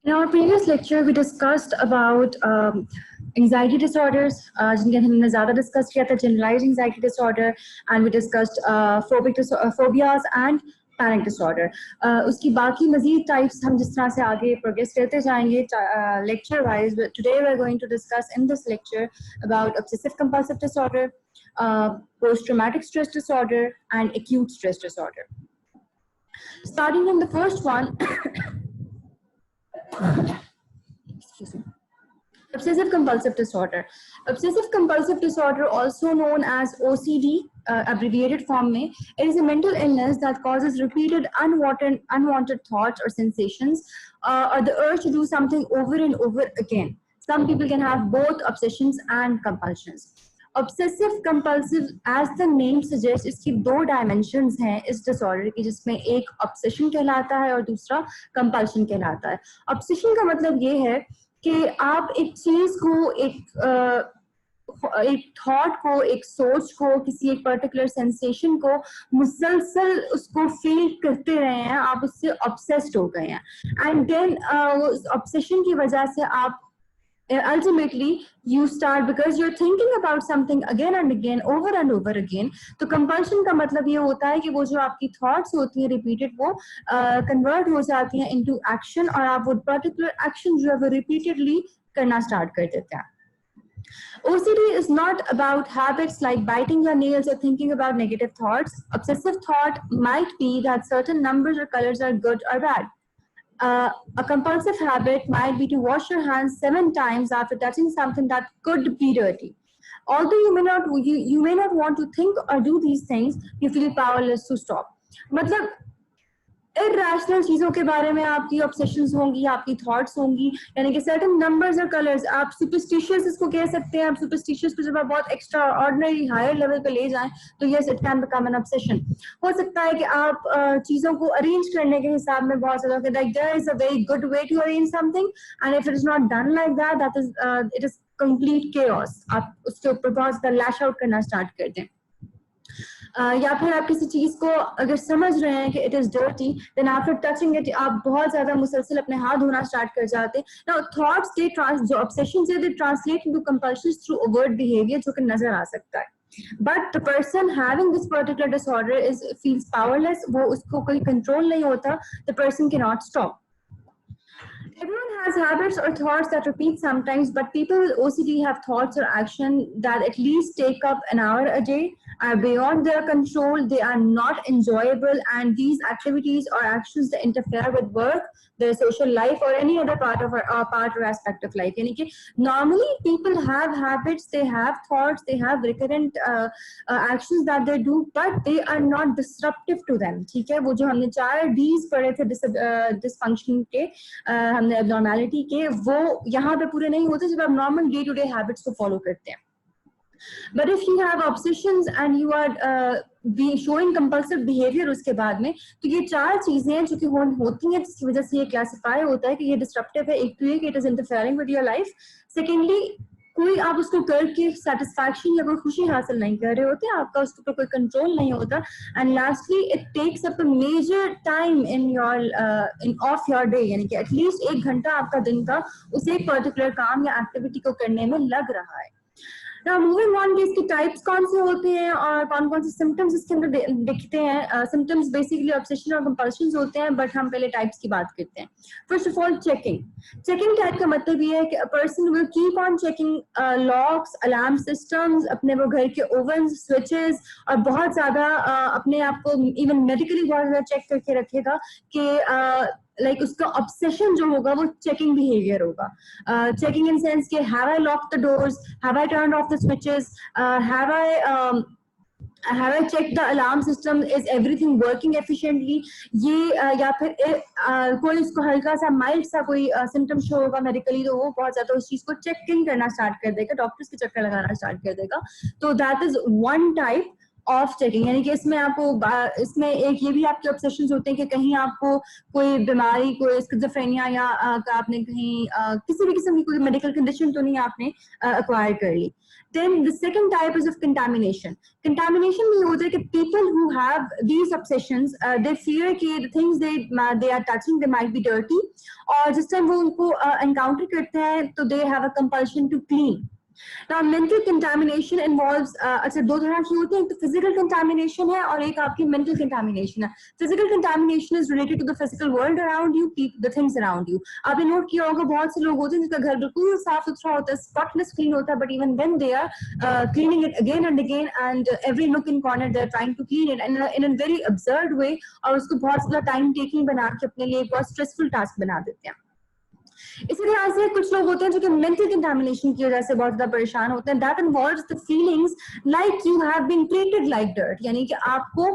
In our previous lecture, we discussed about anxiety disorders, जिनके हमने ज़्यादा discuss किया था generalized anxiety disorder, and we discussed phobias and panic disorder. उसकी बाकी मज़ीद types हम जिस तरह से आगे progress करते जाएंगे lecture wise. Today we are going to discuss in this lecture about obsessive compulsive disorder, post-traumatic stress disorder, and acute stress disorder. Starting from the first one. Excuse me. Obsessive compulsive disorder. Obsessive compulsive disorder, also known as OCD, abbreviated form mein, it is a mental illness that causes repeated unwanted thoughts or sensations, or the urge to do something over and over again. Some people can have both obsessions and compulsions. Obsessive compulsive, as the name suggests, इसकी दो dimensions हैं इस disorder की, जिसमें एक obsession कहलाता है और दूसरा compulsion कहलाता है. Obsession का मतलब ये है कि आप एक चीज को, एक थॉट को, एक सोच को, किसी एक पर्टिकुलर सेंसेशन को मुसलसल उसको फील करते रहे हैं, आप उससे ऑब्सेस्ड हो गए हैं, एंड देन उस ऑब्सेशन की वजह से आप ultimately you start, because you're thinking about something again and again, over and over again. तो compulsion का मतलब ये होता है कि वो जो आपकी thoughts होती हैं repeated, वो convert हो जाती हैं into action, और आप वो particular action जो है वो repeatedly करना start कर देते हैं. OCD is not about habits like biting your nails or thinking about negative thoughts. Obsessive thought might be that certain numbers or colors are good or bad. A compulsive habit might be to wash your hands 7 times after touching something that could be dirty. Although you may not want to think or do these things, you feel powerless to stop. मतलब irrational चीजों के बारे में आपकी obsessions होंगी, आपकी thoughts होंगी, यानी कि certain numbers और colors. आप superstitious इसको कह सकते हैं. आप superstitious को जब आप बहुत extraordinary higher level पे ले जाएं, तो yes, it can become an obsession. हो सकता है कि आप चीजों को arrange करने के हिसाब में बहुत ज़्यादा, like there is a very good way to arrange something, and if it is not done like that, that is it is complete chaos. आप उसके ऊपर बहुत ज़्यादा lash out करना start कर दें. या फिर आप किसी चीज को अगर समझ रहे हैं कि it is dirty, then after touching it आप बहुत ज्यादा मुसलसल अपने हाथ धोना स्टार्ट कर जाते हैं. नाउ थॉट्स दे जो ऑब्सेशंस है, they translate into compulsions through overt behaviour, जो कि नजर आ सकता है. But the person having this particular disorder is feels powerless. वो उसको कोई कंट्रोल नहीं होता. The person can not stop. Everyone has habits or thoughts that repeat sometimes, but people with OCD have thoughts or action that at least take up an hour a day, are beyond their control, they are not enjoyable, and these activities or actions that interfere with work, their social life, or any other part or aspect of life. यानी कि normally people have habits, they have thoughts, they have recurrent actions that they do, but they are not disruptive to them. ठीक है, वो जो हमने 4 Ds पढ़े थे dysfunction के, हमने abnormality के, वो यहाँ पे पूरे नहीं होते जब आप normal day to day habits को follow करते हैं. But if you have obsessions and you are showing compulsive behavior उसके बाद में, तो ये 4 चीजें हैं जो कि होती हैं, जिसकी वजह से ये क्लासिफाई होता है कि ये डिस्ट्रप्टिव है. एक तो ये कि it is interfering with your life. Secondly, कोई आप उसको करके सेटिस्फैक्शन या कोई खुशी हासिल नहीं कर रहे होते, आपका उसके ऊपर कोई कंट्रोल नहीं होता. And lastly, it takes up a major time in of your day, यानी कि एटलीस्ट 1 घंटा आपका दिन का उस एक पर्टिकुलर काम या एक्टिविटी को करने में लग रहा है. Now moving on, कि इसके टाइप्स कौन से होते हैं और कौन कौन से सिम्टम्स इसके अंदर दिखते हैं. सिम्टम्स बेसिकली ऑब्सेशन और कंपल्शंस होते हैं, बट हम पहले टाइप्स की बात करते हैं. First of all, checking type का मतलब ये है कि a person will keep on checking locks, alarm systems, अपने वो घर के ओवन, स्विचेस, और बहुत ज्यादा अपने आप को इवन मेडिकली बहुत ज्यादा चेक करके रखेगा कि लाइक उसका ऑब्सेशन जो होगा वो चेकिंग बिहेवियर होगा. चेकिंग इन सेंस के have I locked the doors, have I turned of the switches, have I checked the alarm system, is everything working efficiently. ये या फिर कोई इसको हल्का सा माइल्ड सा कोई सिम्टम शो होगा मेडिकली, तो वो बहुत ज्यादा उस चीज को चेकिंग करना स्टार्ट कर देगा, डॉक्टर्स के चक्कर लगाना स्टार्ट कर देगा. तो that is one type. Of checking, यानी कि इसमें आपको इसमें एक ये भी आपके ऑब्सेशंस होते हैं कि कहीं आपको कोई बीमारी, कोई स्किज़ोफ्रेनिया या आपने कहीं किसी भी किस्म की कोई मेडिकल कंडीशन तो नहीं आपने एक्वायर कर ली. Then the second type is of contamination. Contamination में होता है कि people who have these obsessions, they fear कि the things they are touching they might be dirty, और जिस टाइम वो उनको encounter करते हैं तो they have a compulsion to clean. Now mental contamination involves अच्छा दो तरह की होती है, एक तो physical contamination है और एक आपकी mental contamination है. Physical contamination is related to the physical world around you, the things around you. आपने नोट किया होगा बहुत से लोग होते हैं जिनका घर बिल्कुल साफ सुथरा होता है, spotless clean होता है, but even then they are cleaning it again and again, and every nook and corner they are trying to clean it in a very absurd way, और उसको बहुत ज़्यादा time taking बना के अपने लिए बहुत stressful task बना देते हैं. इसी तरह से कुछ लोग होते हैं जो कि मेंटल कंटामिनेशन की वजह से बहुत ज्यादा परेशान होते हैं. That involves the feelings like you have been treated like dirt, यानी कि आपको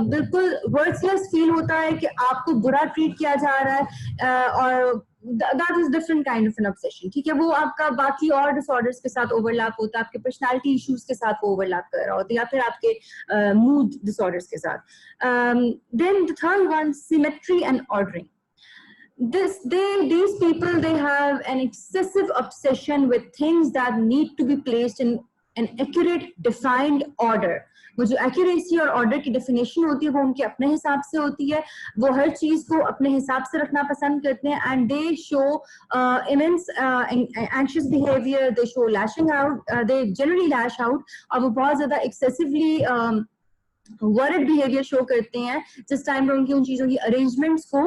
बिल्कुल वर्थलेस फील होता है कि आपको बुरा ट्रीट किया जा रहा है, और that is different kind of an obsession. ठीक है, वो आपका बाकी और डिसऑर्डर्स के साथ ओवरलैप होता है, आपके पर्सनालिटी इश्यूज के साथ वो ओवरलैप कर रहा होता है, या फिर आपके मूड डिसऑर्डर्स के साथ. Then the third one, symmetry and ordering. These people, they have an excessive obsession with things that need to be placed in an accurate defined order. वो जो accuracy और order की definition होती है वो उनके अपने हिसाब से होती है, वो हर चीज को अपने हिसाब से रखना पसंद करते हैं, and they show immense anxious behavior, they show lashing out, they generally lash out, और वो बहुत ज्यादा excessively वर्ड बिहेवियर शो करते हैं जिस टाइम पर उनकी उन चीजों की अरेंजमेंट्स को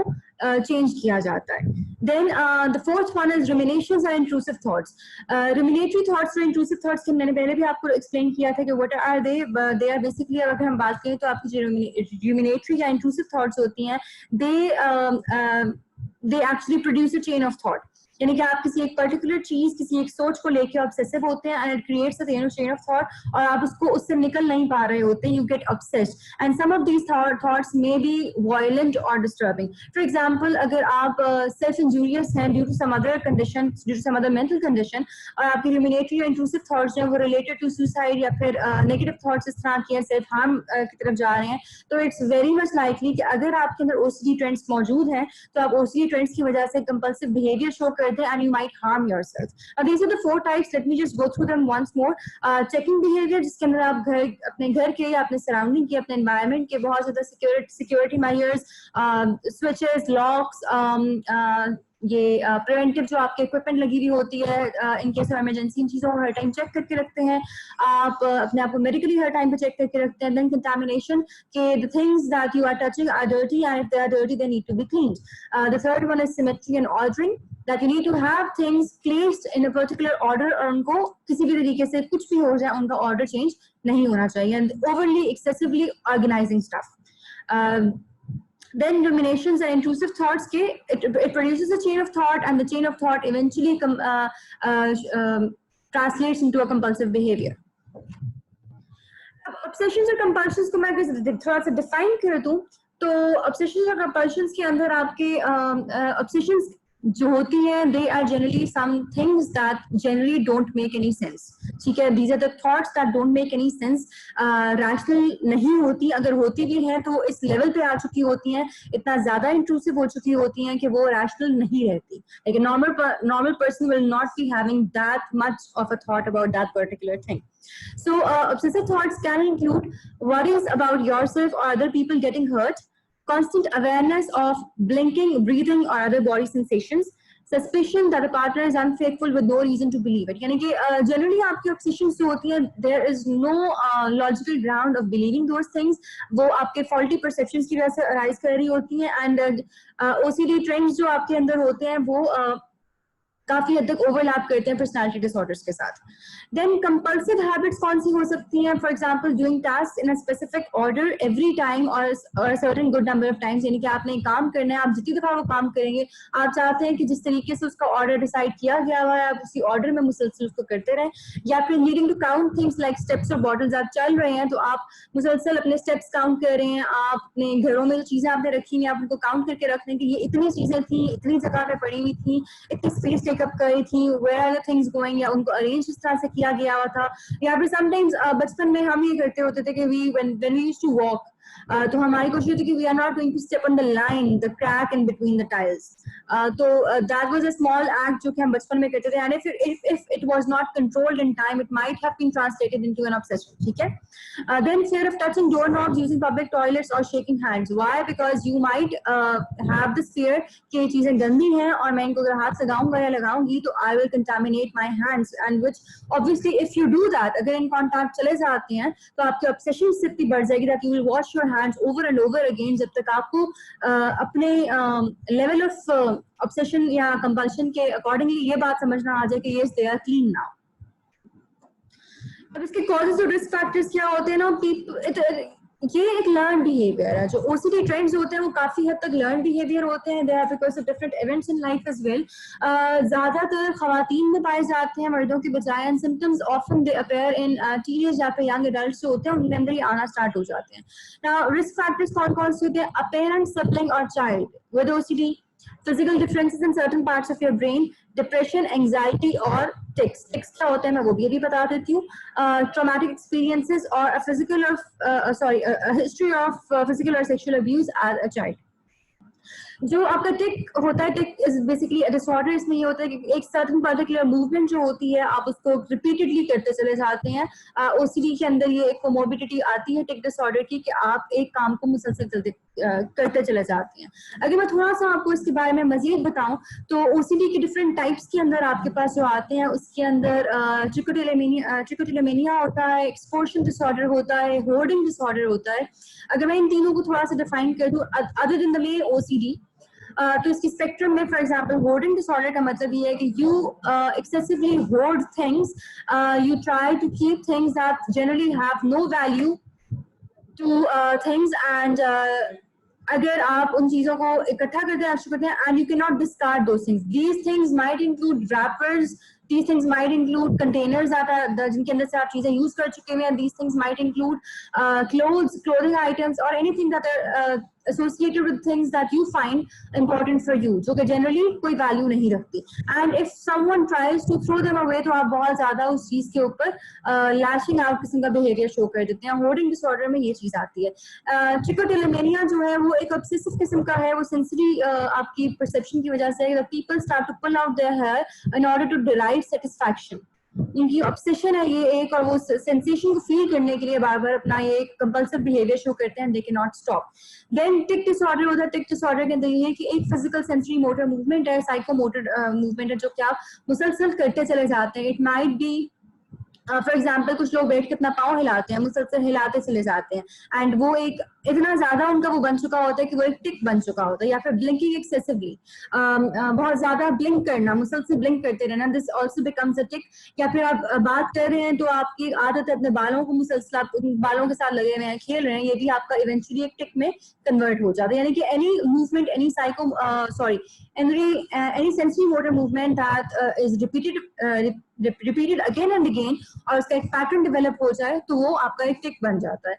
चेंज किया जाता है. Then the fourth one is ruminations and intrusive thoughts. Ruminatory thoughts और इंट्रूसिव थॉट्स के मैंने पहले भी आपको एक्सप्लेन किया था कि what are they are basically, अगर हम बात करें तो आपकी जो रुमिनेटरी या इंट्रूसिव थॉट्स होती हैं, they actually produce a chain of thought, यानी कि आप किसी एक पर्टिकुलर चीज, किसी एक सोच को लेके ऑब्सेसिव होते हैं, and it creates a chain of thought, और आप उसको उससे निकल नहीं पा रहे होते, you get obsessed, and some of these thoughts may be violent और डिस्टर्बिंग. फॉर एग्जांपल, अगर आप सेल्फ इंजूरियस हैं due to some other condition, due to some other mental condition, और आपकी रुमिनेटरी या इंट्रूसिव थॉट्स जो है वो रिलेटेड टू सुसाइड या फिर नेगेटिव थॉट्स इस तरह की सेल्फ हार्म की तरफ जा रहे हैं, तो इट्स वेरी मच लाइकली कि अगर आपके अंदर ओसीडी ट्रेंड्स मौजूद हैं तो आप ओसीडी ट्रेंड्स की वजह से कंपल्सिव बिहेवियर शो करते हैं, and you might harm yourself. These are the 4 types. Let me just go through them once more. Checking behavior, जिसके अंदर आप अपने घर के या अपने सराउंडिंग के, अपने एनवायरनमेंट के बहुत ज्यादा सिक्योरिटी मेजर्स, स्विचेस, लॉक्स, ये प्रिवेंटिव जो आपके इक्विपमेंट लगी हुई होती है इन केस ऑफ इमरजेंसी, इन चीजों को हर टाइम चेक करके रखते हैं. आप अपने आप को मेडिकली हर टाइम पे चेक करके रखते हैं. देन कंटामिनेशन, के the things that you are touching are dirty, and if they are dirty they need to be cleaned. The third one is symmetry and ordering, that you need to have things placed in a particular order, और उनको किसी भी तरीके से कुछ भी हो जाए उनका order change नहीं होना चाहिए, and overly excessively organizing stuff. Then ruminations and intrusive thoughts, it produces a chain of thought, and the chain of thought eventually translates into a compulsive behavior. Obsessions और compulsions को मैं थोड़ा सा define कर दूं तो obsessions और compulsions के अंदर आपके obsessions जो होती हैं, they are generally some things that generally don't make any sense. ठीक है, these are the thoughts that don't make any sense, rational नहीं होती, अगर होती भी हैं तो इस लेवल पे आ चुकी होती हैं, इतना ज्यादा intrusive हो चुकी होती हैं कि वो rational नहीं रहती. Like a normal person will not be having that much of a thought about that particular thing. So obsessive thoughts can include worries about yourself or other people getting hurt, constant awareness of blinking, breathing or other body sensations, suspicion that a partner is unfaithful with no reason to believe it. यानी कि generally आपकी obsessions जो होती हैं, there is no logical ground of believing those things. वो आपके faulty perceptions की वजह से arise कर रही होती हैं, and OCD trends जो आपके अंदर होते हैं वो काफी हद तक ओवरलैप करते हैं पर्सनालिटी डिसऑर्डर्स के साथ. देन कंपल्सिव हैबिट्स कौन सी हो सकती हैं? For example doing task in a specific order every time और certain good number of times, यानी कि आपने काम करना है, आप जितनी दफा वो काम करेंगे आप चाहते हैं कि जिस तरीके से उसका ऑर्डर डिसाइड किया गया हुआ है आप उसी ऑर्डर में मुसलसल उसको करते रहें. या फिर needing to count things like steps और बॉटल्स, आप चल रहे हैं तो आप मुसलसल अपने स्टेप्स काउंट कर रहे हैं, आप अपने घरों में जो चीजें आपने रखी हैं आप उनको काउंट करके रख दें कि ये इतनी चीजें थी, इतनी जगह पे पड़ी हुई थी, इतनी स्पेस टेकअप करी थी, where are the things going, या उनको अरेंज किस तरह से किया गया हुआ था। या फिर समटाइम्स बचपन में हम ये करते होते थे कि when we used to walk, तो हमारी कोशिश होती कि we are not going to step on the line, the crack in between the tiles. तो that was a small act जो कि हम बचपन में करते थे, and if it was not controlled in time, it might have been translated into an obsession, ठीक है। Then fear of touching door knobs using public toilets और shaking hands, why? Because you might have this fear कि ये चीजें गंदी हैं और मैं इनको अगर हाथ लगाऊंगा या लगाऊंगी तो I will contaminate my hands, and which obviously if you do that, अगर इन कॉन्टैक्ट चले जाते हैं तो आपकी ऑब्सेशन इतनी बढ़ जाएगी that you will wash your hands over and over again, जब तक आपको अपने लेवल ऑफ ऑब्सेशन या कंपल्शन के अकॉर्डिंगली ये बात समझना आ जाए कि ये दे आर क्लीन नाउ। अब इसके कॉजेज और रिस्क फैक्टर्स क्या होते हैं ना, ये एक लर्न बिहेवियर है। जो ओसीडी ट्रेंड्स होते हैं वो काफी हद तक लर्न बिहेवियर होते हैं, they are because of different events in life as well. ज्यादातर खवातीन में पाए जाते हैं मर्दों के बजाय, and symptoms often they appear in teenage या फिर यंग एडल्ट्स जो होते हैं उनके अंदर ये आना स्टार्ट हो जाते हैं। नाउ रिस्क फैक्टर्स कौन कौन से होते हैं? अ पेरेंट, सिबलिंग और child with OCD, physical differences in certain parts of your brain, depression, anxiety और टिक्स। टिक्स क्या होते हैं मैं वो भी बता देती हूँ। ट्रॉमेटिक एक्सपीरियंसेस और हिस्ट्री ऑफ फिजिकल और sexual abuse as a child. जो आपका टिक होता है, tic is basically a disorder. इसमें ये होता है कि एक सर्टेन पर्टिकुलर मूवमेंट जो होती है आप उसको रिपीटेडली करते चले जाते हैं। ओसीडी के अंदर ये एक कोमोबिडिटी आती है टिक डिसऑर्डर की, कि आप एक काम को मुसलसल करते चले जाते हैं। अगर मैं थोड़ा सा आपको इसके बारे में मजीद बताऊं तो ओसीडी के डिफरेंट टाइप्स के अंदर आपके पास जो आते हैं उसके अंदर ट्रिकोटिलोमेनिया होता है, एक्सपोर्शन डिसऑर्डर होता है, होर्डिंग डिसऑर्डर होता है। अगर मैं इन तीनों को थोड़ा सा डिफाइन कर दूं other than the main OCD, तो इसकी स्पेक्ट्रम में फॉर एग्जांपल होर्डिंग डिसऑर्डर का मतलब ये है कि you excessively hoard things, you try to keep things that generally have no value to things, and अगर आप उन चीजों को इकट्ठा करते हैं and you can not discard those things. These things might include wrappers, these things might include containers जिनके अंदर से आप चीजें यूज कर चुके हैं। these things might include clothing items or anything that are associated with things that you find important for you, जो कि generally कोई value नहीं रखती। and if someone tries to throw them away तो आप बहुत ज्यादा उस चीज के ऊपर lashing out किस्म का behavior show कर देते हैं। hoarding disorder में ये चीज आती है। trichotillomania जो है वो एक obsessive किस्म का है, वो sensory आपकी perception की वजह से the people start to pull out their hair in order to derive satisfaction। इनकी ऑब्सेशन है ये एक, और वो सेंसेशन को फील करने के लिए बार बार अपना ये एक कंपल्सिव बिहेवियर शो करते हैं, they can not stop. Then tic disorder होता है। टिक डिसऑर्डर के अंदर ये है कि एक फिजिकल सेंसरी मोटर मूवमेंट है, साइकोमोटर मूवमेंट है, जो कि आप मुसलसल करते चले जाते हैं। It might be for example कुछ लोग बैठ के अपना पाँव हिलाते हैं, मुसलसल हिलाते चले जाते हैं, एंड वो एक इतना ज्यादा उनका वो बन चुका होता है कि वो एक टिक बन चुका होता है। या फिर ब्लिंकिंग एक्सेसिवली, बहुत ज्यादा ब्लिंक करना, मुसलसल ब्लिंक करते रहना, दिस आल्सो बिकम्स अ टिक। या फिर आप बात कर रहे हैं तो आपकी आदत है अपने बालों को मुसलसल आप बालों के साथ लगे हुए हैं, खेल रहे हैं, ये भी आपका इवेंचुअली एक टिक में कन्वर्ट हो जाता है। यानी कि any movement, any any sensory motor movement that is repeated again and again और उसका एक पैटर्न डेवलप हो जाए तो वो आपका एक टिक बन जाता है।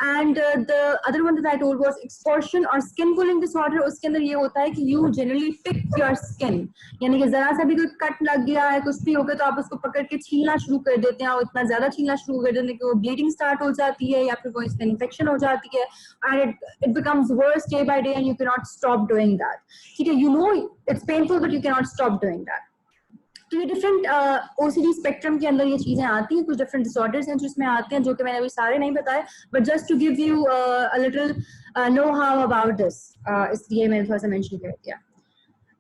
And the other one that I told was excoriation और स्किन पुलिंग डिसऑर्डर। उसके अंदर ये होता है कि you generally pick your skin, यानी कि जरा सा भी कोई कट लग गया है, कुछ भी हो गया तो आप उसको पकड़ के छीलना शुरू कर देते हैं, और इतना ज्यादा छीलना शुरू कर देते हैं कि वो ब्लीडिंग स्टार्ट हो जाती है या फिर कोई स्किन इन्फेक्शन हो जाती है, and it becomes worse day by day and you can not stop doing that. ठीक है, you know it's painful but you can not stop doing that. तो ये डिफरेंट ओसीडी स्पेक्ट्रम के अंदर ये चीजें आती हैं, कुछ डिफरेंट डिसऑर्डर्स हैं जो इसमें आते हैं, जो कि मैंने अभी सारे नहीं बताए, but just to give you a little know how about this, इसलिए मैंने थोड़ा सा मेंशन कर दिया।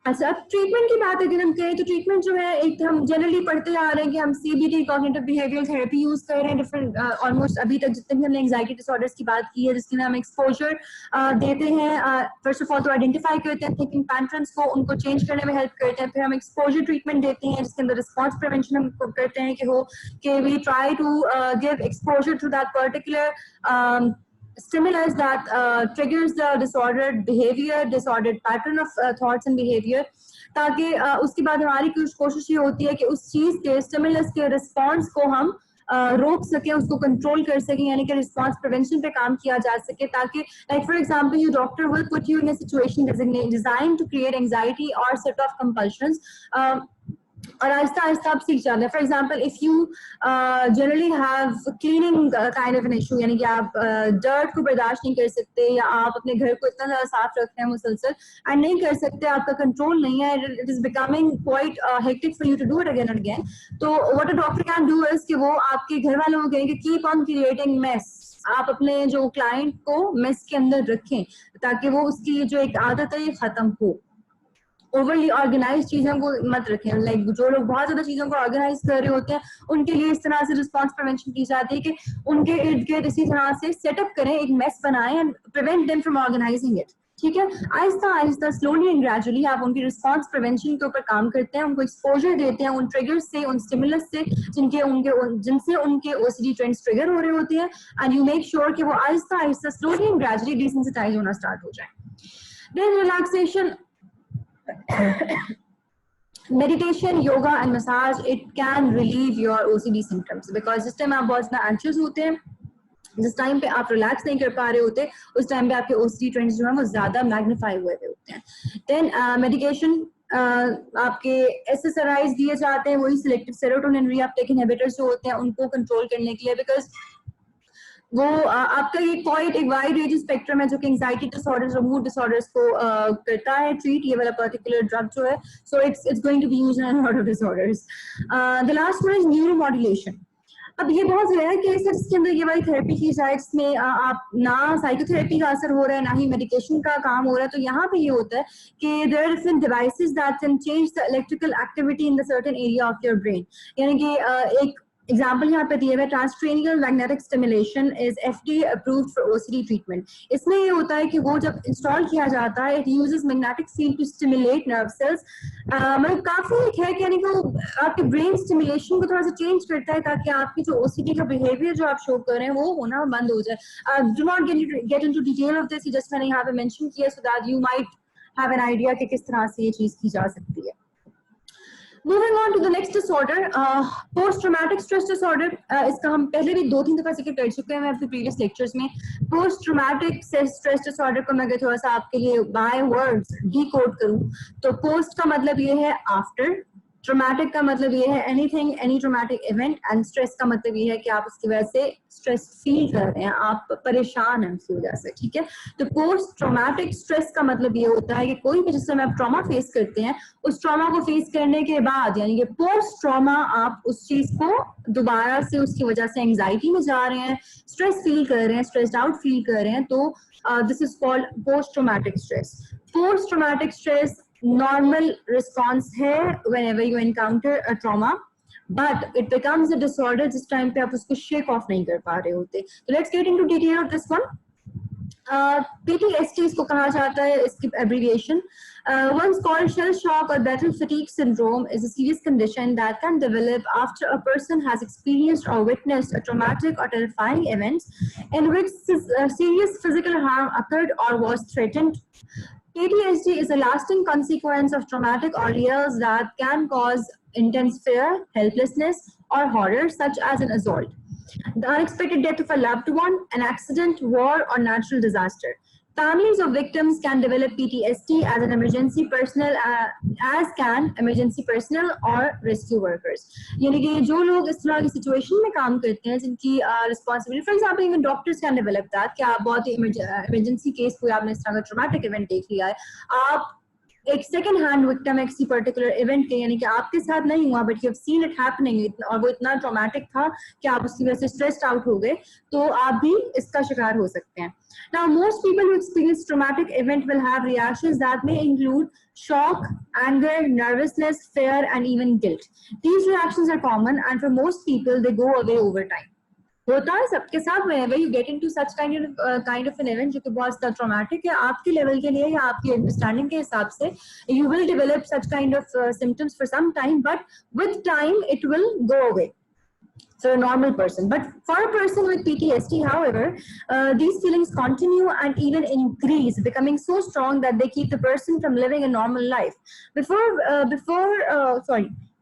अच्छा, अब ट्रीटमेंट की बात अगर हम करें तो ट्रीटमेंट जो है, एक हम जनरली पढ़ते आ रहे हैं कि हम CBT cognitive behavioural therapy use कर रहे हैं डिफरेंट ऑलमोस्ट अभी तक जितने भी हमने एंजाइटी डिसऑर्डर्स की बात की है, जिसके लिए हम एक्सपोजर देते हैं। फर्स्ट ऑफ ऑल तो आइडेंटिफाई करते हैं थिंकिंग पैटर्न्स को, उनको चेंज करने में हेल्प करते हैं। फिर हम एक्सपोजर ट्रीटमेंट देते हैं जिसके अंदर रिस्पॉन्स प्रिवेंशन हम करते हैं कि we try to give exposure to that particular stimulus that triggers the disordered behavior, disordered pattern of thoughts and behavior, ताकि उसके बाद हमारी कोशिश ये होती है कि उस चीज के स्टिमुलस के रिस्पॉन्स को हम रोक सके, उसको कंट्रोल कर सके, यानी कि रिस्पॉन्स प्रिवेंशन पे काम किया जा सके, ताकि like for example you doctor will put you in a situation design to create anxiety और सेट ऑफ कंपल्शंस, और आहिस्ता आहिस्ता आप सीख जाते हैं. For example if you generally have cleaning kind of an issue, यानी कि आप डर्ट को बर्दाश्त नहीं कर सकते, या आप अपने घर को इतना ज्यादा साफ रख रहे हैं मुसलसल एंड नहीं कर सकते, आपका कंट्रोल नहीं है, it is becoming quite hectic for you to do it again and again, तो what a doctor can do is कि वो आपके घर वालों को कहेंगे कीप ऑन क्रिएटिंग मेस. आप अपने जो क्लाइंट को मेस के अंदर रखें ताकि वो उसकी जो एक आदत है ये खत्म हो. ओवरली ऑर्गेनाइज चीजों को मत रखें. लाइक जो लोग बहुत ज्यादा चीजों को ऑर्गेनाइज कर रहे होते हैं उनके लिए इस तरह से रिस्पॉन्स प्रिवेंशन की जाती है कि उनके इर्द गिर्द इसी तरह से सेटअप करें, एक मेस बनाएं and prevent them from organising it. ठीक है, आहिस्ता आहिस्ता स्लोली एंड ग्रेजुअली आप उनकी रिस्पॉन्स प्रिवेंशन के ऊपर काम करते हैं, उनको एक्सपोजर देते हैं उन ट्रिगर्स से, उन स्टिमुलस से जिनसे उनके ओसीडी ट्रेंड्स ट्रिगर हो रहे होते हैं, एंड यू मेक श्योर कि वो आहिस्ता आहिस्ता स्लोली एंड ग्रेजुअली डिसेंसिटाइज होना स्टार्ट हो जाए. Then relaxation, meditation, yoga and massage, it can relieve your OCD symptoms because जिस टाइम आप बहुत ज़्यादा anxious होते हैं, जिस टाइम पे आप रिलैक्स नहीं कर पा रहे होते, उस टाइम पे आपके OCD ट्रेंड्स जो हैं वो ज़्यादा मैग्नीफाई हुए होते हैं. देन मेडिकेशन, आपके SSRIs दिए जाते हैं, वही सिलेक्टिव सेरोटोनिन रीअपटेक इनहिबिटर्स जो होते हैं उनको कंट्रोल करने के लिए, बिकॉज वो आपका ये क्वाइट एक वाइड रेंज स्पेक्ट्रम है जो कि एंजाइटी डिसऑर्डर्स और मूड डिसऑर्डर्स को करता है ट्रीट, ये वाला पर्टिकुलर ड्रग जो है. So it's going to be used in lot of disorders. The last one is neuromodulation. अब ये बहुत रेयर केस है जिसके अंदर ये वाली थेरेपी की जाए जिसमें आप ना साइकोथेरेपी का असर हो रहा है ना ही मेडिकेशन का काम हो रहा है. तो यहाँ पे ये होता है कि there are different devices that can change the electrical activity in the certain area of your brain. यानी कि एक एग्जाम्पल यहाँ पे दिए हुए, transcranial magnetic stimulation is FDA approved for OCD treatment. इसमें ये होता है कि वो जब इंस्टॉल किया जाता है, it uses magnetic field to stimulate nerve cells. मतलब काफी एक है कि यानी कि आपके ब्रेन स्टिमुलेशन को थोड़ा सा चेंज करता है ताकि आपकी जो OCD का बिहेवियर जो आप शो कर रहे हैं वो होना बंद हो जाए. Do not get into detail of this, just मैंने यहाँ पे मेंशन किया so that you might have an idea कि किस तरह से ये चीज की जा सकती है. Moving on to the next disorder, post-traumatic stress disorder. इसका हम पहले भी 2-3 दफा जिक्र कर चुके हैं अपने previous lectures में. Post-traumatic stress disorder को मैं अगर थोड़ा सा आपके लिए by words decode करूँ तो post का मतलब ये है after, ट्रॉमेटिक का मतलब ये है anything, any traumatic event, and stress का मतलब ये है कि आप उसकी वजह से स्ट्रेस फील कर रहे हैं, आप परेशान हैं उसकी वजह से. ठीक है, तो पोस्ट ट्रॉमेटिक स्ट्रेस का मतलब ये होता है कि कोई भी जिस समय आप ट्रॉमा फेस करते हैं, उस ट्रॉमा को फेस करने के बाद यानी कि पोस्ट ट्रॉमा आप उस चीज को दोबारा से उसकी वजह से एंजाइटी में जा रहे हैं, स्ट्रेस फील कर रहे हैं, स्ट्रेस्ड आउट फील कर रहे हैं, तो this is called post traumatic stress. Post traumatic stress normal response है whenever you encounter a trauma, but it becomes a disorder जिस टाइम पे आप उसको shake off नहीं कर पा रहे होते. So let's get into detail of this one. PTSD इसको कहा जाता है, इसकी abbreviation. Once called shell shock or battle fatigue syndrome is a serious condition that can develop after a person has experienced or witnessed a traumatic or terrifying event in which serious physical harm occurred or was threatened. PTSD is a lasting consequence of traumatic ordeals that can cause intense fear, helplessness, or horror, such as an assault, the unexpected death of a loved one, an accident, war, or natural disaster. Families of victims can develop PTSD as an emergency personnel, as can emergency personnel or rescue workers. यानी कि जो लोग इस तरह की situation में काम करते हैं, जिनकी responsibility, for example even doctors can develop that, कि आप बहुत ही इमरजेंसी केस कोई आपने इस तरह का ट्रॉमेटिक इवेंट देख लिया है, आप एक सेकंड हैंड विक्टिम है किसी पर्टिकुलर इवेंट के, यानी कि आपके साथ नहीं हुआ but you have seen it happening, और वो इतना ट्रॉमेटिक था कि आप उसकी वजह से स्ट्रेस्ड आउट हो गए, तो आप भी इसका शिकार हो सकते हैं. Now, most people who experience traumatic event will have reactions that may include shock, anger, nervousness, fear, and even guilt. These reactions are common, and for most people, they go away over time. होता है सबके साथ. whenever you get into such kind of an event जो कि बहुत ज़्यादा traumatic है आपके लेवल के लिए या आपकी अंडरस्टैंडिंग के हिसाब से, you will develop such kind of symptoms for some time, but with time it will go away for a normal person. But for a person with PTSD, however, these feelings continue and even increase, becoming so strong that they keep the person from living a normal life.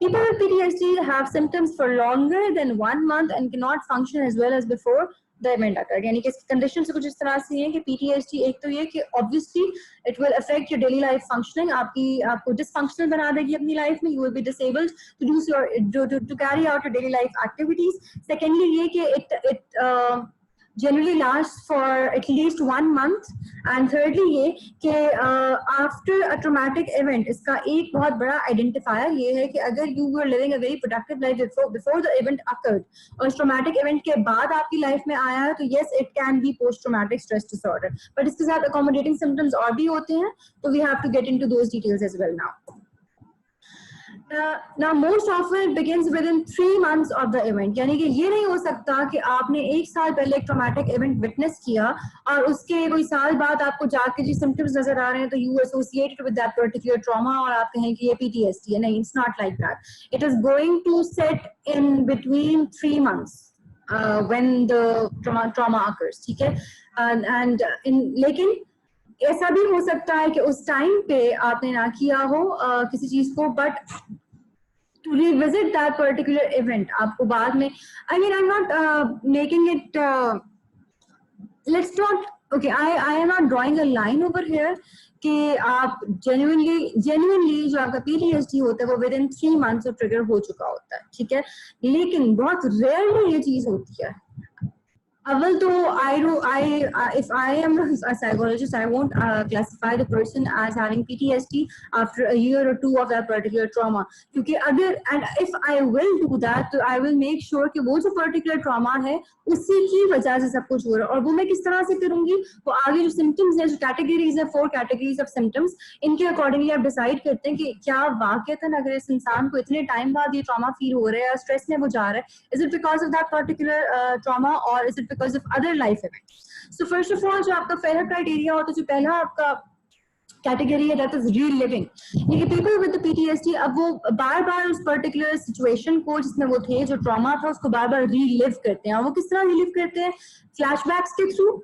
People with PTSD have symptoms for longer than 1 month and cannot function as well as before the event occurred. यानी कि condition कुछ इस तरह से है कि PTSD एक तो ये कि obviously it will affect your daily life functioning, आपको dysfunctional बना देगी अपनी life में, you will be disabled to do to carry out your daily life activities. Secondly ये कि it generally lasts for at least 1 month. And thirdly ये कि after a traumatic event, इसका एक बहुत बड़ा identifier ये है कि अगर you were living a very productive life before the event occurred और traumatic event के बाद आपकी life में आया है तो yes it can be post traumatic stress disorder, but इसके साथ accommodating symptoms और भी होते हैं, तो we have to get into those details as well now. Now most often it begins within 3 months of the event. यानी कि ये नहीं हो सकता कि आपने 1 साल पहले एक traumatic event witness किया और उसके कोई साल बाद आपको जाके जी symptoms नजर आ रहे हैं तो you associate it with that particular trauma और आप कहें कि ये PTSD है. नहीं, it's not like that. It is going to set in between 3 months when the trauma occurs. ठीक है, लेकिन ऐसा भी हो सकता है कि उस टाइम पे आपने ना किया हो किसी चीज को, but to revisit that particular event आपको बाद में, I mean I'm not making it let's not, okay, I am not drawing a line over here कि आप genuinely जो आपका PTSD होता है वो within 3 months of trigger हो चुका होता है, ठीक है, लेकिन बहुत rarely ये चीज होती है. Well, though if I am a psychologist, I won't classify the person as having PTSD after a year or two of that particular trauma. क्योंकि अगर, and if I will do that, तो I will make sure कि वो जो particular trauma है उसी की वजह से सब कुछ हो रहा है. और वो मैं किस तरह से करूँगी, वो आगे जो symptoms है, जो categories है, 4 categories of symptoms, इनके accordingly आप decide करते हैं कि क्या वाकईतन अगर इस इंसान को इतने टाइम बाद ये trauma feel हो रहा है, stress में वो जा रहा है, is it because of that particular trauma or is it because of other life events? So first of all, जो आपका पहला criteria होता है, जो पहला आपका category है, that is reliving. ये people with the PTSD अब वो बार-बार उस particular situation को जिसमें वो थे, जो trauma था, उसको बार-बार relive करते हैं. और वो किस तरह relive करते हैं? Flashbacks के through,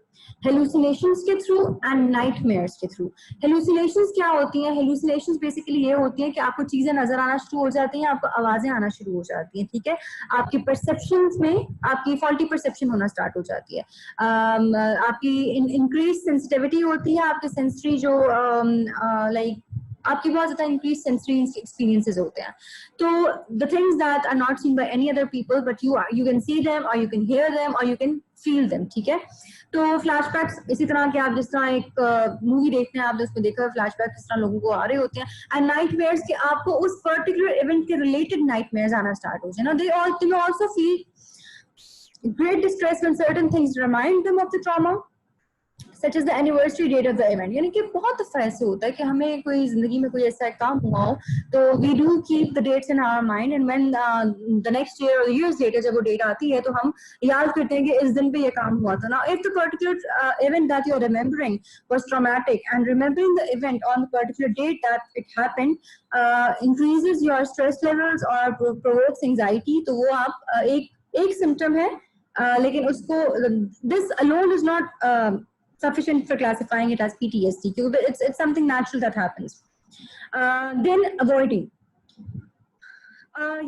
hallucinations के through and nightmares के through. Hallucinations क्या होती हैं? Hallucinations basically ये होती हैं कि आपको चीजें नजर आना शुरू हो जाती हैं, आपको आवाजें आना शुरू हो जाती हैं, ठीक है, आपकी perceptions में आपकी faulty perception होना start हो जाती है, आपकी increased sensitivity होती है, आपके sensory जो like आपकी बहुत ज़्यादा increased sensory experiences होते हैं. तो the things that are not seen by any other people but you can see them or you can hear them or you can feel them, ठीक है. तो flashbacks इसी तरह के आप जिस तरह एक मूवी देखते हैं, आपने उसमें देखा flashbacks किस तरह लोगों को आ रहे होते हैं, and nightmares के आपको उस particular event के related nightmares आना start हो जाए ना. They also feel great distress when certain things remind them of the trauma, such as the anniversary date of the event. यानी कि बहुत दफ़ा ऐसे होता है कि हमें कोई ज़िंदगी में कोई ऐसा काम हुआ हो तो we do keep the dates in our mind and when the next year or years later जब वो date आती है तो हम याद करते हैं कि इस दिन पे ये काम हुआ था. Now if the particular event that you are remembering was traumatic and remembering the event on the particular date that it happened increases your stress levels or provokes anxiety, तो वो आप एक symptom है, लेकिन उसको this alone is not sufficient for classifying it as PTSD. It's something natural that happens. Then avoiding.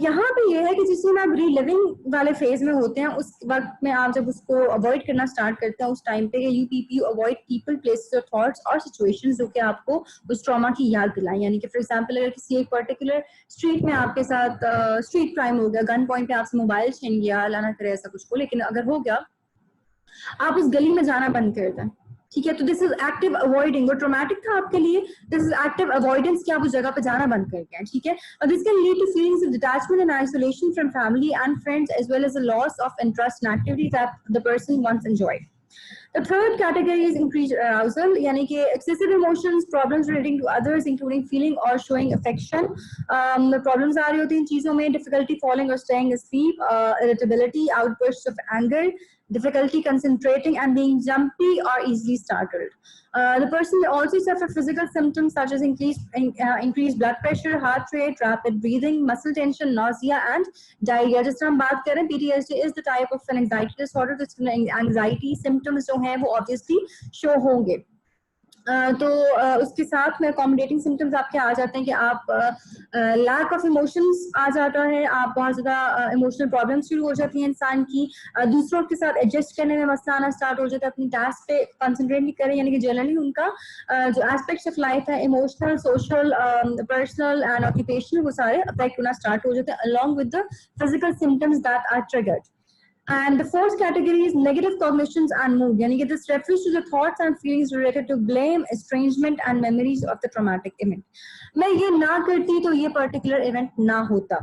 यहाँ पे ये है कि जिसमें आप reliving वाले फेज में होते हैं, उस वक्त में आप जब उसको अवॉइड करना स्टार्ट करते हैं उस टाइम पे you avoid people, places or thoughts और situations जो कि आपको उस ट्रॉमा की याद दिलाएं. यानी कि फॉर एग्जांपल अगर किसी एक पर्टिकुलर स्ट्रीट में आपके साथ स्ट्रीट क्राइम हो गया, गन पॉइंट पे आपसे मोबाइल छीन गया, अल्लाह ना करे ऐसा कुछ हो, लेकिन अगर हो गया आप उस गली में जाना बंद कर दें, ठीक है, तो दिस इज एक्टिव अवॉइडिंग. वो ट्रॉमेटिक था आपके लिए, दिस इज एक्टिव अवॉइडेंस कि आप उस जगह पे जाना बंद कर गए, ठीक है. और this can lead to feelings of detachment and isolation from family and friends as well as a loss of interest in activities that the person once enjoyed. The third category is increased arousal, यानी कि excessive emotions, problems relating to others, including feeling or showing affection. Problems आ रही होती हैं चीजों में, difficulty falling or staying asleep, irritability, outbursts of anger, difficulty concentrating and being jumpy or easily startled. The person may also suffer physical symptoms such as increased blood pressure, heart rate, rapid breathing, muscle tension, nausea and diarrhea. जिस तरह हम बात करें, PTSD is the type of an anxiety disorder. तो anxiety symptoms जो हैं वो obviously show होंगे. तो उसके साथ में अकोमोडेटिंग सिम्टम्स आपके आ जाते हैं कि आप लैक ऑफ इमोशंस आ जाता है, आप बहुत ज़्यादा इमोशनल प्रॉब्लम्स शुरू हो जाती हैं इंसान की, दूसरों के साथ एडजस्ट करने में मसला आना स्टार्ट हो जाता है, अपनी टास्क पे कंसंट्रेट नहीं करें, यानी कि जनरली उनका जो एस्पेक्ट्स ऑफ लाइफ है emotional, social, personal and occupational, वो सारे अफेक्ट होना स्टार्ट हो जाते हैं along with the physical symptoms that are triggered. And the fourth category is negative cognitions and mood. Yani कि this refers to the thoughts and feelings related to blame, estrangement, and memories of the traumatic event. मैं ये ना करती तो ये particular event ना होता,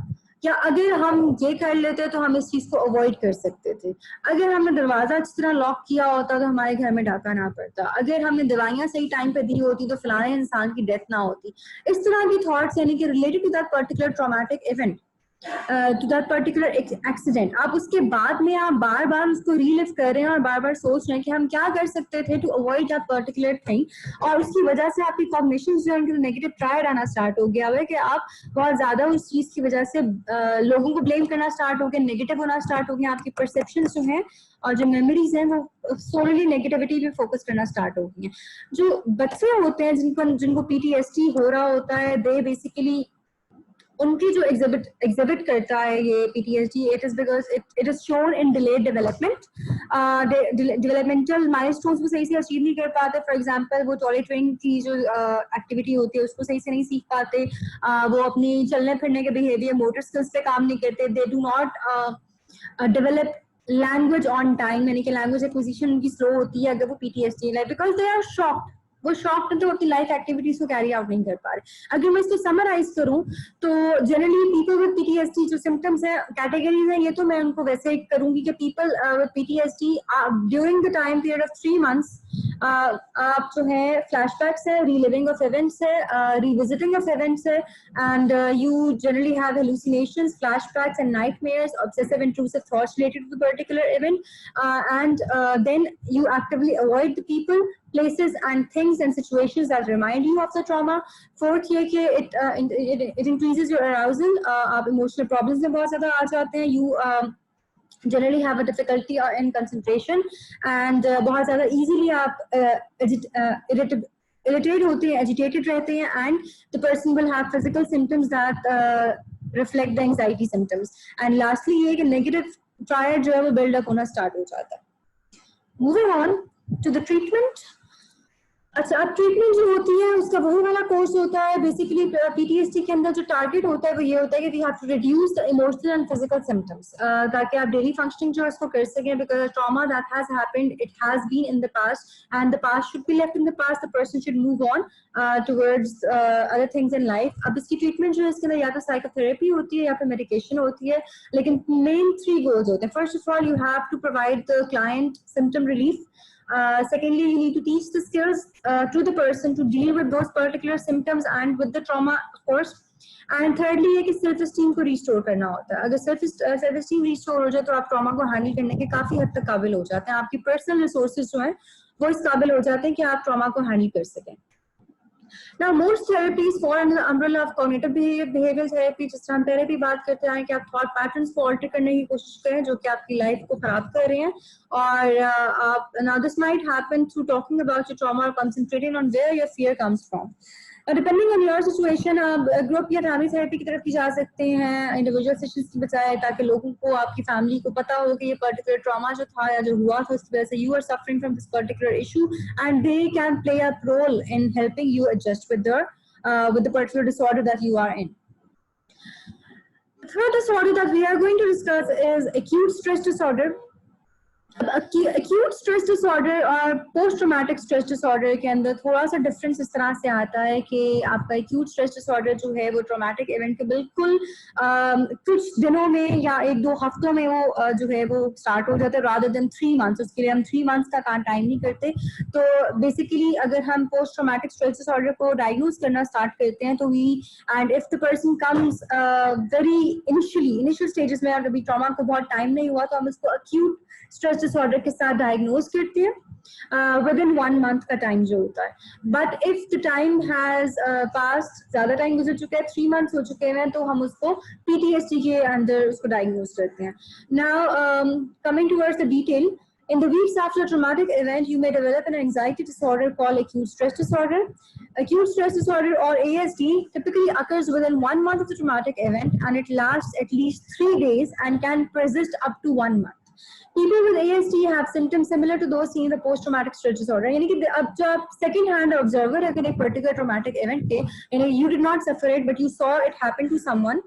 या अगर हम ये कर लेते तो हम इस चीज को अवॉइड कर सकते थे, अगर हमने दरवाजा अच्छी तरह लॉक किया होता तो हमारे घर में डाका ना पड़ता, अगर हमने दवाइयां सही टाइम पे दी होती तो फलाने इंसान की डेथ ना होती. इस तरह की थॉट्स यानी कि related to that particular traumatic event, to that particular accident, आप उसके बाद में आप बार बार उसको रीलिव कर रहे हैं और बार बार सोच रहे हैं कि हम क्या कर सकते थे to avoid that particular thing, और उसकी वजह से आपकी कॉग्निशन जो है नेगेटिव ट्रायड आना स्टार्ट हो गया है कि आप बहुत ज्यादा उस चीज की वजह से लोगों को ब्लेम करना स्टार्ट हो गया, नेगेटिव होना स्टार्ट हो गया, आपकी परसेप्शन जो है और जो मेमोरीज हैं वो सोलली नेगेटिविटी पे फोकस करना स्टार्ट हो गई हैं. जो बच्चे होते हैं जिनको पीटीएसडी हो रहा होता है, दे बेसिकली उनकी जो एग्जिबिट करता है ये PTSD, it is because it is shown in delayed development, developmental milestones को सही से अचीव नहीं कर पाते. फॉर एग्जांपल वो टॉयलेट ट्रेनिंग की जो एक्टिविटी होती है उसको सही से नहीं सीख पाते, वो अपनी चलने फिरने के बिहेवियर, मोटर स्किल्स पे काम नहीं करते, they do not develop language on time, यानी कि लैंग्वेज एक्विजिशन उनकी स्लो होती है अगर वो पीटीएसडी है, बिकॉज दे आर शॉक्ड, वो शॉक तो अपनी लाइफ एक्टिविटीज को कैरी आउट नहीं कर पा रहे. अगर मैं इसको समराइज करूं तो जनरली पीपल विद पीटीएसडी जो सिम्टम्स है कैटेगरीज है, ये तो मैं उनको वैसे करूंगी कि people with PTSD during the time period of 3 months आप जो है फ्लैशबैक्स है, रीलिविंग ऑफ इवेंट्स है, रिविजिटिंग ऑफ इवेंट्स है, and you generally have hallucinations, flashbacks and nightmares, obsessive intrusive thoughts related to the particular event, and then you actively avoid the people, places and things and situations that remind you of the trauma. Fourth ये कि it increases your arousal, आप emotional problems में बहुत ज़्यादा आ जाते हैं, you generally have a difficulty in concentration, and बहुत ज़्यादा easily आप irritated होते हैं, agitated रहते हैं, and the person will have physical symptoms that reflect the anxiety symptoms. And lastly ये कि negative triad जो है वो build up होना start हो जाता है. Moving on to the treatment. अच्छा, अब ट्रीटमेंट जो होती है उसका वही वाला कोर्स होता है. बेसिकली पीटीएसडी के अंदर जो टारगेट होता है वो ये होता है कि we have to reduce the emotional and physical symptoms, ताकि आप डेली फंक्शनिंग जो है उसको कर सकें, because trauma that has happened, it has been in the past and the past should be left in the past, the person should move on towards other things in life. अब इसकी treatment जो है इसके अंदर या तो psychotherapy होती है या फिर मेडिकेशन होती है, लेकिन मेन 3 गोल्स होते हैं. First of all you have to provide the client symptom relief. Secondly, you need to teach the skills to the person to deal with those particular symptoms and with the trauma, of course. And thirdly, ये कि self esteem को restore करना होता है. अगर self esteem restore हो जाए तो आप ट्रॉमा को हैंडल करने के काफी हद तक काबिल हो जाते हैं. आपकी पर्सनल रिसोर्सेज जो हैं वो इस काबिल हो जाते हैं कि आप ट्रॉमा को हैंडल कर सकें. Now, most therapies fall under the umbrella of cognitive behavioral therapy. जिस तरह हम पहले भी बात करते हैं कि आप thought patterns को alter करने की कोशिश करें जो कि आपकी लाइफ को खराब कर रहे हैं, और आप now this might happen through talking about your trauma or concentrating on where your fear comes from. Depending on your situation आप ग्रुप या फैमिली थेरेपी की तरफ भी जा सकते हैं इंडिविजुअल सेशंस की बजाय, ताकि लोगों को, आपकी फैमिली को पता हो कि ये पर्टिकुलर ट्रॉमा जो था या जो हुआ था उसकी वजह से you are suffering from this particular issue, and they can play a role in helping you adjust with the particular disorder that you are in. Third disorder that we are going to discuss is acute stress disorder. Acute stress disorder और post traumatic stress disorder के अंदर थोड़ा सा difference इस तरह से आता है कि आपका acute stress disorder जो है वो ट्रॉमेटिक इवेंट के बिल्कुल कुछ दिनों में या 1-2 हफ्तों में वो जो है वो स्टार्ट हो जाता है, rather than 3 months. उसके लिए हम 3 months का टाइम नहीं करते. तो बेसिकली अगर हम पोस्ट ट्रॉमेटिक स्ट्रेस डिसऑर्डर को डायग्नोज करना स्टार्ट करते हैं तो and if the person comes very initial stages में, अगर ट्रॉमा को बहुत टाइम नहीं हुआ तो हम उसको acute स्ट्रेस डिसऑर्डर के साथ डायग्नोज करते हैं विद इन 1 month का टाइम जो होता है. But if the time has past, ज्यादा टाइम गुजर चुका है, 3 months हो चुके हैं, तो हम उसको पीटीएसडी के अंदर उसको डायग्नोज करते हैं. Now coming towards the detail, In the weeks after a traumatic event, you may develop an anxiety disorder called acute stress disorder. Acute stress disorder, or ASD, typically occurs within 1 month of the traumatic event, and it lasts at least 3 days and can persist up to 1 month. People with ASD have symptoms similar to those seen in the post-traumatic stress disorder. यानी कि अब जो आप second hand observer अगर एक particular traumatic event के, you did not suffer it but you saw it happen to someone,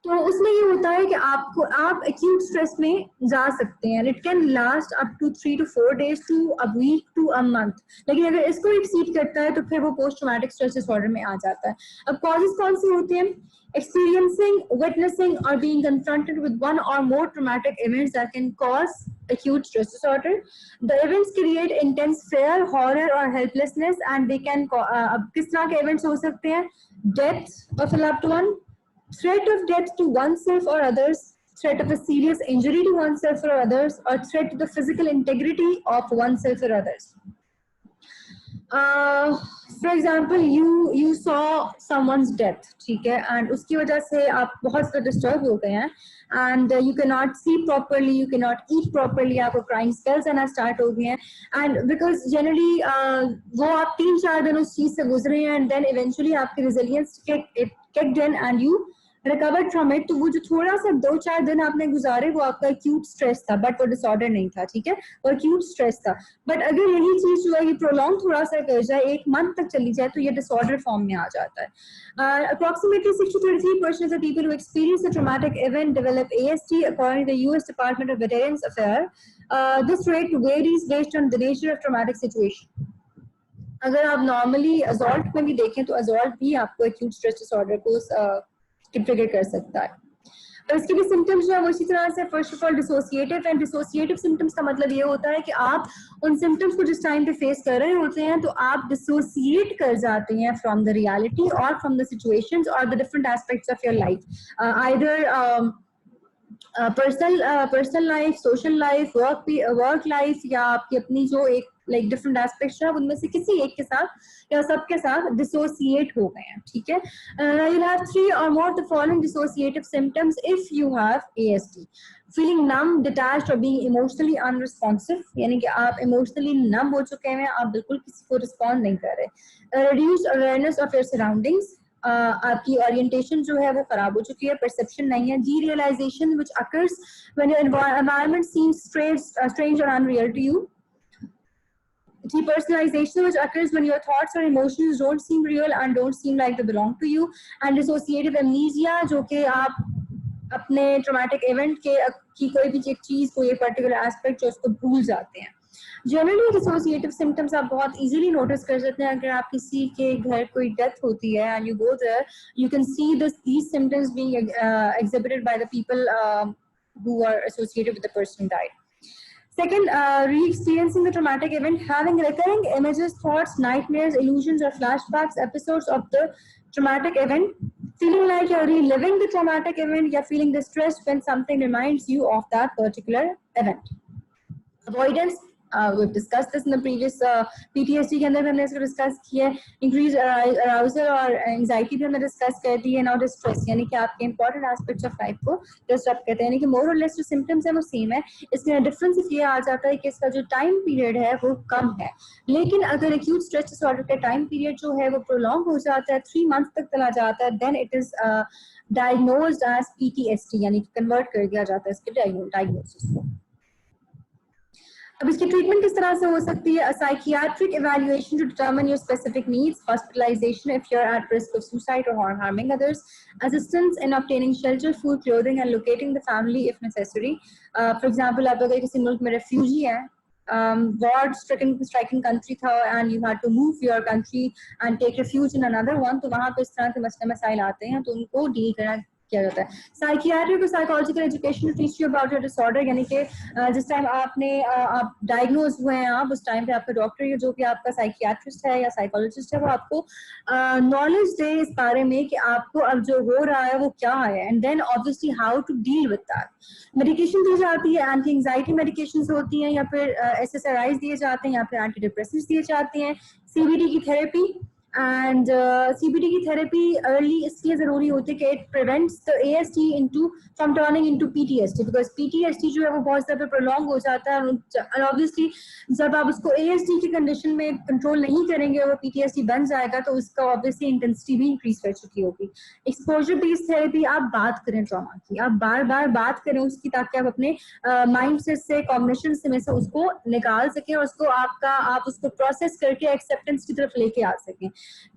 तो उसमें ये होता है कि आप acute stress में जा सकते हैं. It can last up to 3 to 4 days to a week to a month. लेकिन अगर इसको exceed करता है तो फिर वो post traumatic stress disorder में आ जाता है. अब causes कौन सी होती हैं? Experiencing, witnessing, or being confronted with one or more traumatic events that can cause acute stress disorder. The events create intense fear, horror, or helplessness, and they can किस तरह के events हो सकते हैं? Death of a loved one, threat of death to oneself or others, threat of a serious injury to oneself or others, or threat to the physical integrity of oneself or others. For example, you saw someone's death, ठीक है, and उसकी वजह से आप बहुत disturb हो गए हैं, and you cannot see properly, you cannot eat properly, आपको crying spells आना start हो गए हैं, and because generally वो आप 3-4 दिन उस चीज से गुजरे हैं, and then eventually आपकी resilience kicked in and you recovered from it. तो वो जो थोड़ा सा 2-4 दिन आपने गुजारे वो आपका acute stress था, but वो disorder नहीं था, ठीक है, वो acute stress था. But अगर यही चीज जो है ये prolong थोड़ा सा कर जाए, 1 month तक चली जाए, तो ये disorder form में आ जाता है. Approximately 6 to 33% of the people who experience a traumatic event develop ASD, according to the US Department of Veterans Affairs. This rate varies based on the nature of traumatic situation. अगर आप normally assault में भी देखें तो assault भी आपको acute stress disorder को trigger कर सकता है. और इसके भी सिम्टम्स जो है वो इसी तरह से, first of all dissociative, and dissociative symptoms का मतलब ये होता है कि आप उन सिम्टम्स को जिस टाइम पे फेस कर रहे होते हैं तो आप डिसोसिएट कर जाते हैं फ्रॉम द रियलिटी और फ्रॉम द सिचुएशंस और the different aspects of your life, either personal life, social life, work life, या आपकी अपनी जो एक लाइक डिफरेंट एस्पेक्ट्स है उनमें से किसी एक के साथ या सबके साथ डिसोसिएट हो गए हैं, ठीक है. You'll have 3 or more of the following dissociative symptoms if you have ASD. Feeling numb, detached, or being emotionally unresponsive, यानी कि आप emotionally numb हो चुके हैं, आप बिल्कुल किसी को respond नहीं कर रहे. Reduced awareness of your surroundings, आपकी ओरिएंटेशन जो है वो खराब हो चुकी है, परसेप्शन नहीं है. Derealization, which occurs when your environment seems strange or unreal to you. Depersonalization, which occurs when your thoughts or emotions don't seem real and don't seem like they belong to you. And dissociative amnesia, जो कि आप अपने traumatic event की कोई भी एक चीज, कोई पर्टिकुलर एस्पेक्ट जो उसको भूल जाते हैं. जनरली डिसोसिएटिव सिम्टम्स आप बहुत इजीली नोटिस कर सकते हैं. अगर आप किसी के घर कोई डेथ होती है and you go there, you can see these symptoms being exhibited by the people who are associated with the person who died. Second, re-experiencing the traumatic event, having recurring images, thoughts, nightmares, illusions, or flashbacks, episodes of the traumatic event, feeling like you're reliving the traumatic event, you're feeling distressed when something reminds you of that particular event. Avoidance, we've discussed this in the previous PTSD के अंदर हमने इसको discuss किया है. Increase arousal और anxiety भी हमने discuss कर दी है. नाउ डिस्ट्रेस, यानी कि आपके इंपॉर्टेंट एस्पेक्ट्स ऑफ लाइफ को डिस्टर्ब करते हैं, यानी कि मोर और लेस जो सिम्टम्स है वो सेम है. इसमें डिफरेंस ये आ जाता है कि इसका जो टाइम पीरियड है वो कम है, लेकिन अगर एक्यूट स्ट्रेस डिसऑर्डर का टाइम पीरियड जो है वो प्रोलॉन्ग हो जाता है, 3 months तक चला जाता है, then it is diagnosed as PTSD, यानी कि कन्वर्ट कर दिया जाता है इसके डायग्नोसिस को. अब इसकी ट्रीटमेंट किस तरह से हो सकती है? Psychiatric evaluation to determine your specific needs, hospitalisation if you are at risk of suicide और harming others, assistance in obtaining shelter, food, clothing and locating the family if necessary. For example, आप अगर किसी मुल्क में refugee हैं, war striking country था and you had to move your country and take refuge in another one, तो वहाँ पे इस तरह के मसले मसाइल आते हैं तो उनको डील करना किया जाता है. साइकियाट्रिक और psychological education teach you about your disorder, यानी कि जिस टाइम आप डायग्नोज हुए हैं, आप उस टाइम पे आपका डॉक्टर जो कि आपका साइकियाट्रिस्ट है या साइकोलॉजिस्ट है वो आपको नॉलेज दे इस बारे में कि आपको अब जो हो रहा है वो क्या है, and then obviously how to deal with that. Medication दी जाती है, एंटी एंजाइटी मेडिकेशन होती हैं, या फिर SSRIs दिए जाते हैं, या फिर एंटी डिप्रेसेंट्स दिए जाते हैं, CBT की थेरेपी, एंड CBT की थेरेपी अर्ली इसलिए ज़रूरी होती है कि it prevents the ASD into from turning into PTSD, because PTSD जो है वो बहुत ज़्यादा प्रोलॉन्ग हो जाता है, और ऑब्वियसली जब आप उसको ASD की कंडीशन में कंट्रोल नहीं करेंगे वो PTSD बन जाएगा, तो उसका ऑब्वियसली इंटेंसिटी भी इंक्रीज कर चुकी होगी। एक्सपोजर बेस्ड थेरेपी, आप बात करें ट्रॉमा की, आप बार बार बात करें उसकी, ताकि आप अपने माइंड से कॉग्निशन से में से उसको निकाल सकें और उसको आप उसको प्रोसेस करके एक्सेप्टेंस की तरफ लेके आ सकें।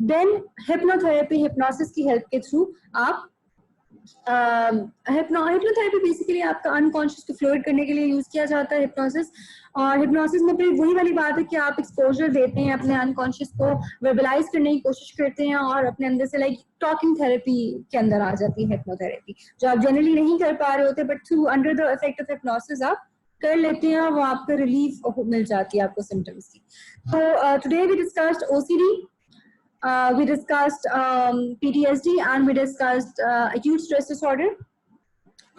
देन हिप्नोथेरेपी, हिप्नोसिस की हेल्प के थ्रू आप हिप्नोथेरेपी बेसिकली आपका अनकॉन्शियस को फ्लोइड करने के लिए यूज किया जाता है हिप्नोसिस। और हिप्नोसिस में फिर वही वाली बात है कि आप एक्सपोजर देते हैं, अपने अनकॉन्शियस को वर्बलाइज करने की कोशिश करते हैं और अपने अंदर से लाइक टॉकिंग थेरेपी के अंदर आ जाती है हिप्नोथेरेपी, जो आप जनरली नहीं कर पा रहे होते, but through under the effect of hypnosis आप कर लेते हैं, वो आपको रिलीफ मिल जाती है आपको सिम्टम्स की। तो today we discussed OCD, we discussed PTSD, and we discussed acute stress disorder.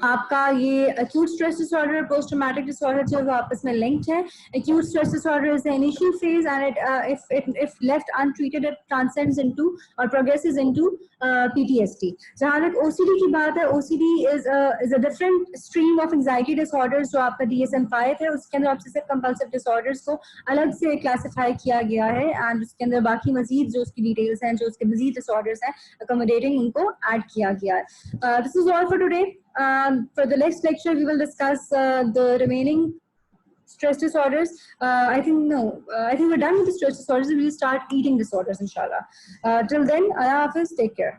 आपका ये acute stress disorder, post traumatic disorder जो वो आपस में linked है। Acute stress disorder is the initial phase, and if left untreated it transcends into or progresses into PTSD. जहाँ तक OCD की बात है, OCD is a different stream of anxiety disorders जो आपका DSM-5 है, उसके अंदर obsessive compulsive disorders को अलग से classify किया गया है, and उसके अंदर बाकी मजीद जो उसकी details हैं, जो उसके मजीद disorders हैं, accommodating उनको add किया गया है। This is all for today. For the next lecture, we will discuss the remaining stress disorders. I think we're done with the stress disorders. We will start eating disorders, inshallah. Till then, Allah Hafiz, take care.